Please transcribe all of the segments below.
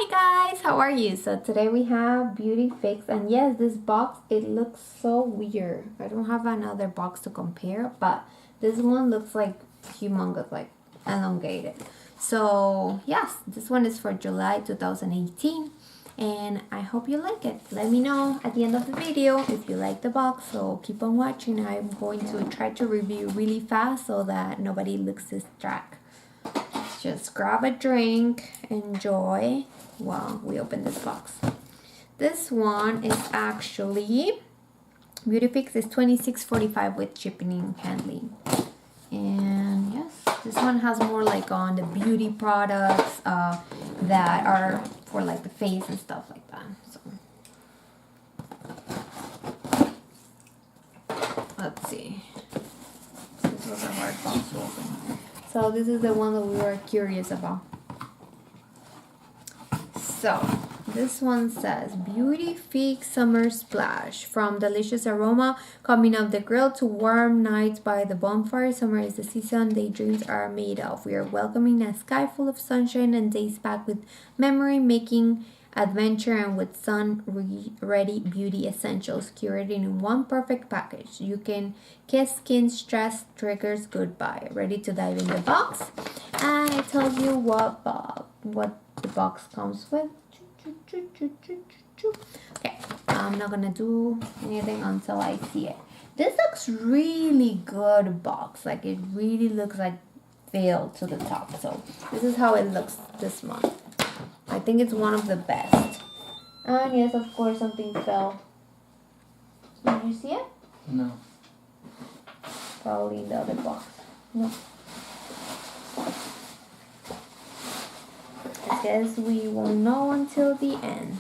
Hi guys, how are you? So today we have Beautyfix, and yes, this box, it looks so weird. I don't have another box to compare, but this one looks like humongous, like elongated. So yes, this one is for July 2018, and I hope you like it. Let me know at the end of the video if you like the box, so keep on watching. I'm going to try to review really fast so that nobody loses track. Just grab a drink, enjoy while we open this box. This one is actually Beautyfix is $26.45 with shipping and handling. And yes, this one has more like on the beauty products that are for like the face and stuff like that. So let's see. This was a hard box to open. So this is the one that we were curious about. So this one says Beautyfix Summer Splash. From delicious aroma coming off the grill to warm nights by the bonfire, summer is the season daydreams are made of. We are welcoming a sky full of sunshine and days packed with memory-making adventure and with sun-ready beauty essentials curated in one perfect package. You can kiss skin stress triggers goodbye. Ready to dive in the box? And it tells you what the box comes with. Okay, I'm not gonna do anything until I see it. This looks really good box. Like it really looks like filled to the top. So this is how it looks this month. I think it's one of the best. And yes, of course, something fell. Did you see it? No. Probably in the other box. No. I guess we won't know until the end.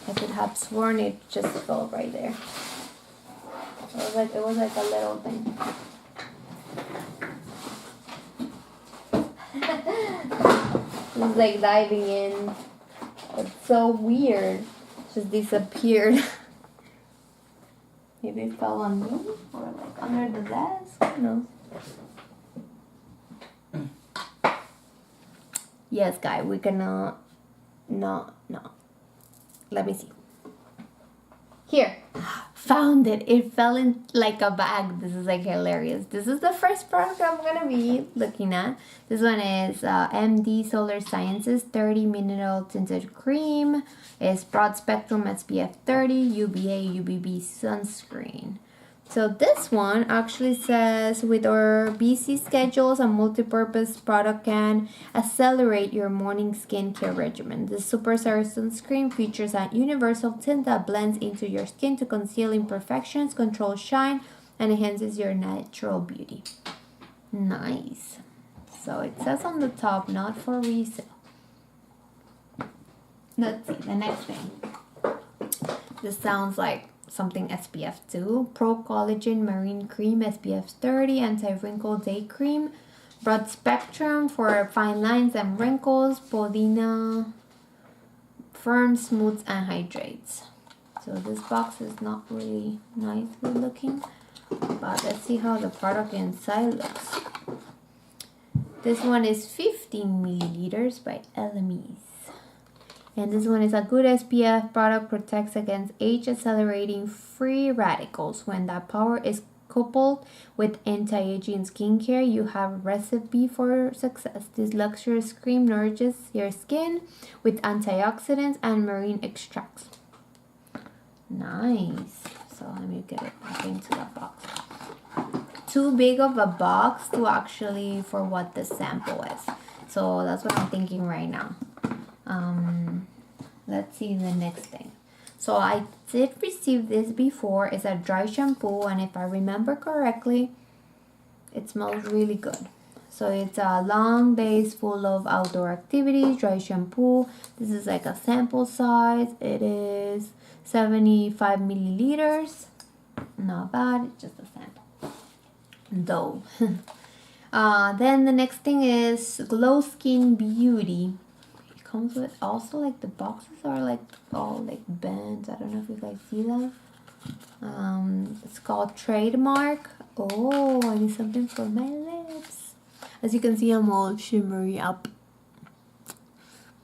I could have sworn it just fell right there. It was like a little thing. It's like diving in. It's so weird. It just disappeared. Maybe it fell on me or like under the desk. Who knows? Yes, guys, we cannot. No. Let me see. Here. Found it. It fell in like a bag. This is like hilarious. This is the first product I'm gonna be looking at. This one is MD Solar Sciences 30 Mineral Tinted Cream. It's broad spectrum SPF 30 UVA UVB sunscreen. So this one actually says with our busy schedules, a multi-purpose product can accelerate your morning skincare regimen. The Super Serum Sunscreen features a universal tint that blends into your skin to conceal imperfections, control shine, and enhances your natural beauty. Nice. So it says on the top, not for resale. Let's see, the next thing. This sounds like something SPF 2, Pro Collagen Marine Cream SPF 30 Anti-Wrinkle Day Cream, broad spectrum for fine lines and wrinkles, Podina firm, smooths, and hydrates. So this box is not really nicely looking, but let's see how the product inside looks. This one is 15 milliliters by LMEs. And this one is a good SPF product, protects against age-accelerating free radicals. When that power is coupled with anti-aging skincare, you have a recipe for success. This luxurious cream nourishes your skin with antioxidants and marine extracts. Nice. So let me get it back into the box. Too big of a box to actually for what the sample is. So that's what I'm thinking right now. Let's see the next thing. So I did receive this before. It's a dry shampoo, and if I remember correctly, it smells really good. So it's a long days full of outdoor activities, dry shampoo. This is like a sample size. It is 75 milliliters. Not bad, it's just a sample. Though. Then the next thing is Glow Skin Beauty. Comes with also like the boxes are like all like bent. I don't know if you guys see that. It's called Trademark. Oh, I need something for my lips. As you can see, I'm all shimmery up.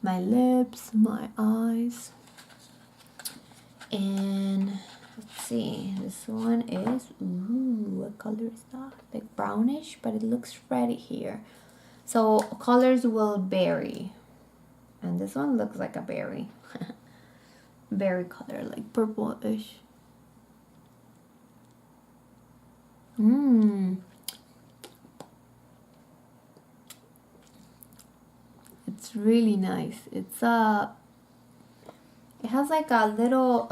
my lips, my eyes. And let's see, this one is, ooh, what color is that? Like brownish, but it looks red here. So colors will vary. And this one looks like a berry. Berry color, like purple-ish. It's really nice. It has like a little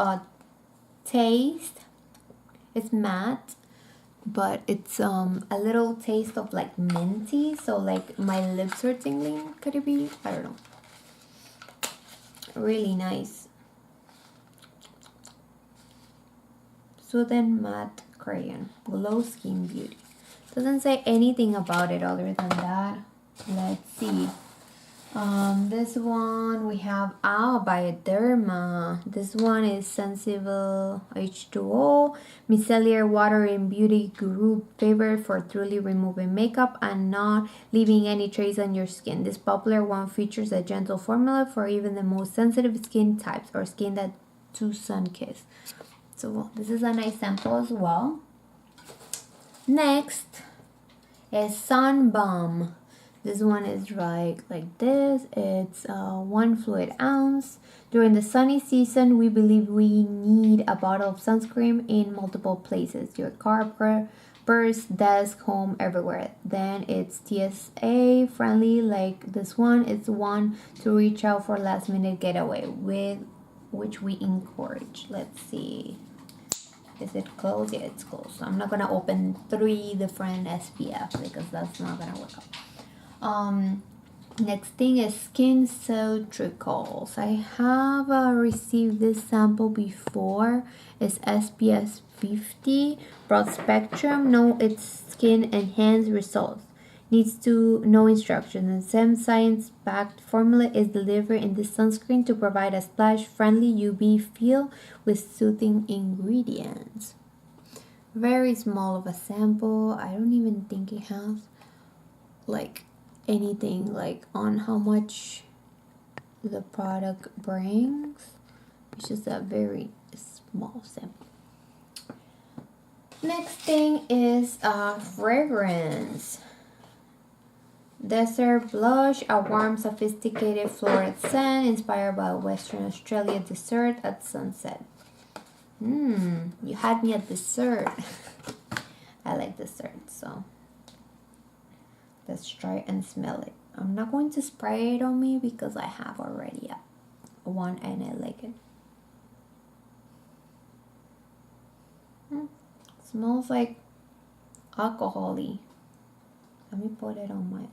taste. It's matte, but it's a little taste of like minty. So like my lips are tingling. Could it be? I don't know. Really nice. Soothing Matte Crayon. Glow Skin Beauty. Doesn't say anything about it other than that. Let's see. This one we have Bioderma. This one is Sensible H2O. Micellar water in beauty group favorite for truly removing makeup and not leaving any trace on your skin. This popular one features a gentle formula for even the most sensitive skin types or skin that too sun-kissed. So this is a nice sample as well. Next is Sun Balm. This one is like this. It's 1 fluid ounce. During the sunny season, we believe we need a bottle of sunscreen in multiple places. Your car, purse, desk, home, everywhere. Then it's TSA friendly like this one. It's one to reach out for last minute getaway with which we encourage. Let's see. Is it closed? Yeah, it's closed. So I'm not gonna open 3 different SPF because that's not gonna work out. Next thing is Skin Cell Trickles. I have received this sample before. It's SPF 50 broad spectrum. No, it's skin enhanced results. Needs to know instructions. And same science backed formula is delivered in the sunscreen to provide a splash friendly UV feel with soothing ingredients. Very small of a sample. I don't even think it has like anything like on how much the product brings. It's just a very small sample. Next thing is fragrance. Desert Blush, a warm, sophisticated floral scent inspired by Western Australia dessert at sunset. You had me at dessert. I like dessert, so let's try and smell it. I'm not going to spray it on me because I have already one and I like it. Smells like alcohol-y. Let me put it on my...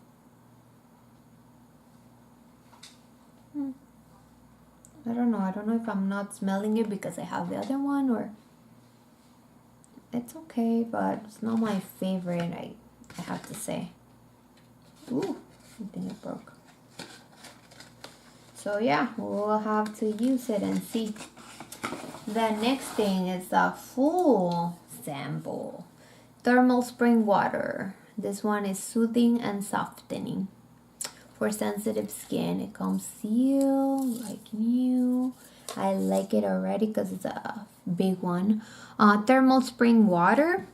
I don't know if I'm not smelling it because I have the other one or... It's okay, but it's not my favorite, I have to say. Ooh, I think it broke. So yeah, we'll have to use it and see. The next thing is a full sample. Thermal Spring Water. This one is soothing and softening. For sensitive skin, it comes sealed like new. I like it already because it's a big one. Thermal Spring Water.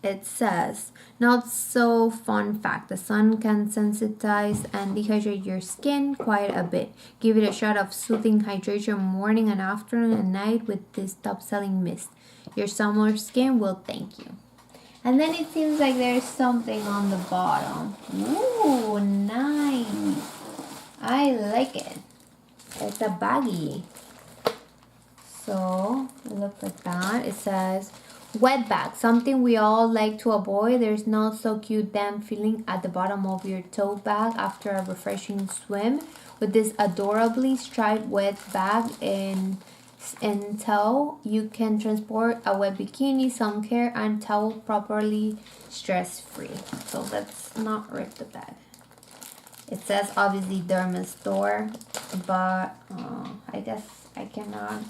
It says, not so fun fact, the sun can sensitize and dehydrate your skin quite a bit. Give it a shot of soothing hydration morning and afternoon and night with this top-selling mist. Your summer skin will thank you. And then it seems like there's something on the bottom. Ooh, nice. I like it. It's a baggie. So, it looks like that. It says, wet bag, something we all like to avoid. There's not so cute damp feeling at the bottom of your tote bag after a refreshing swim. With this adorably striped wet bag in tow, you can transport a wet bikini, sun care, and towel properly stress-free. So let's not rip the bag. It says obviously Derma store, but I guess I cannot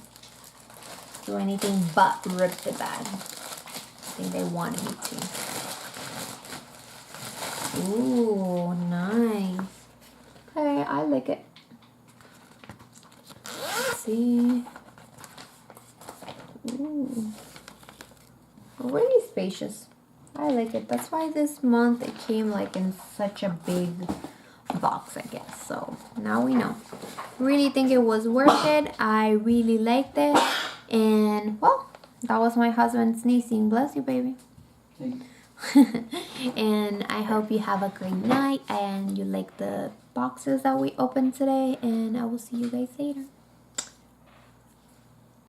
do anything but rip the bag. I think they wanted me to. Ooh, nice. okay. I like it. Let's see. Ooh. Really spacious. I like it. That's why this month it came like in such a big box, I guess. So now we know. Really think it was worth it. I really liked it. And well, that was my husband sneezing. Bless you, baby. Thanks. And I hope you have a great night and you like the boxes that we opened today. And I will see you guys later.